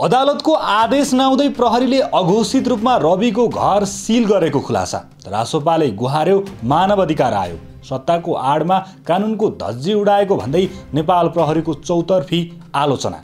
अदालतको आदेश नआउँदै प्रहरीले अघोषित रूपमा रविको घर सिल गरेको खुलासा। रासोपाले गुहार्यो मानव अधिकार आयोग। सत्ताको आडमा कानुनको धज्जी उडाएको भन्दै नेपाल प्रहरीको चौतर्फी आलोचना।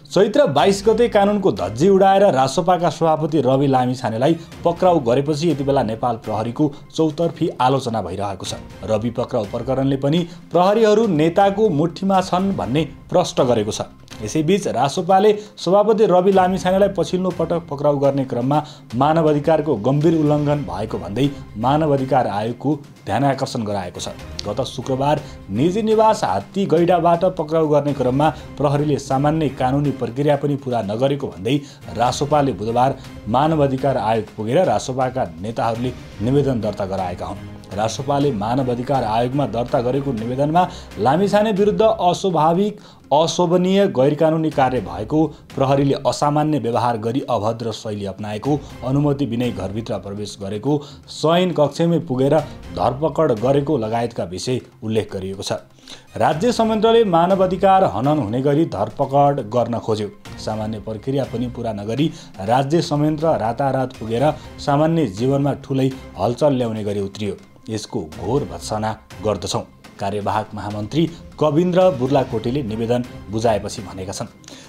चैत्र 22 गते कानुनको धज्जी उडाएर रासोपाका सभापति रवि लामिछानेलाई पक्राउ गरेपछि यतिबेला नेपाल प्रहरीको चौतर्फी आलोचना भइरहेको छ। रवि पक्राउ प्रकरणले पनि प्रहरीहरू नेताको मुठ्ठीमा छन् भन्ने प्रश्न गरेको छ। यसैबीच रासोपाले सभापति रवि लामिछानेलाई पछिल्लो पटक पक्राउ गर्ने क्रममा मानव अधिकारको गम्भीर उल्लङ्घन भएको भन्दै मानव अधिकार आयोगको ध्यानाकर्षण गराएको छ। गत शुक्रबार निजी निवास हात्ती गैडाबाट पक्राउ गर्ने क्रममा प्रहरीले सामान्य कानुनी प्रक्रिया पनि पूरा नगरेको भन्दै रासोपाले बुधबार मानव अधिकार आयोग पुगेर रासोपाका नेताहरूले निवेदन दर्ता गराएका हुन्। रासोपाले मानव अधिकार आयोगमा दर्ता गरेको निवेदनमा लामिछाने विरुद्ध अस्वाभाविक अशोभनीय गैरकानुनी कार्य भएको, प्रहरीले असामान्य व्यवहार गरी अभद्र शैली अपनाएको, अनुमति बिनै घरभित्र प्रवेश गरेको, शयन कक्षमै पुगेर धरपकड गरेको लगायतका विषय उल्लेख गरिएको छ। राज्य संयन्त्रले मानव अधिकार हनन हुने गरी धरपकड गर्न खोज्यो। सामान्य प्रक्रिया पनि पूरा नगरी राज्य संयन्त्र रातारात पुगेर सामान्य जीवनमा ठूलै हलचल ल्याउने गरी उत्रियो। यसको घोर भत्सना गर्दछौँ, कार्यवाहक महामन्त्री कविन्द्र बुर्लाकोटीले निवेदन बुझाएपछि भनेका छन्।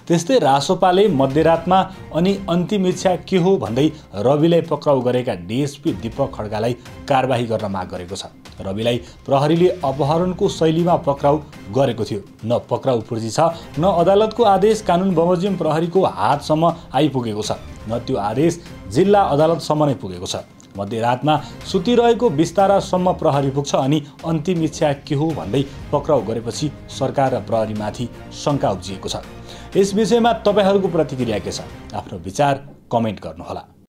त्यस्तै रासोपाले मध्यरातमा अनि अन्तिम इच्छा के हो भन्दै रविलाई पक्राउ गरेका डीएसपी दीपक खड्कालाई कारबाही गर्न माग गरेको छ। रविलाई प्रहरीले अपहरणको शैलीमा पक्राउ गरेको थियो। न पक्राउ पूर्जी छ, न अदालतको आदेश कानुन बमोजिम प्रहरीको हातसम्म आइपुगेको छ, न त्यो आदेश जिल्ला अदालतसम्म नै पुगेको छ। मध्यरातमा सुतिरहेको बिस्तारासम्म प्रहरी पुग्छ अनि अन्तिम इच्छा के हो भन्दै पक्राउ गरेपछि सरकार र प्रहरीमाथि शङ्का उब्जिएको छ। यस विषयमा तपाईहरूको प्रतिक्रिया के छ? आफ्नो विचार कमेन्ट गर्नुहोला।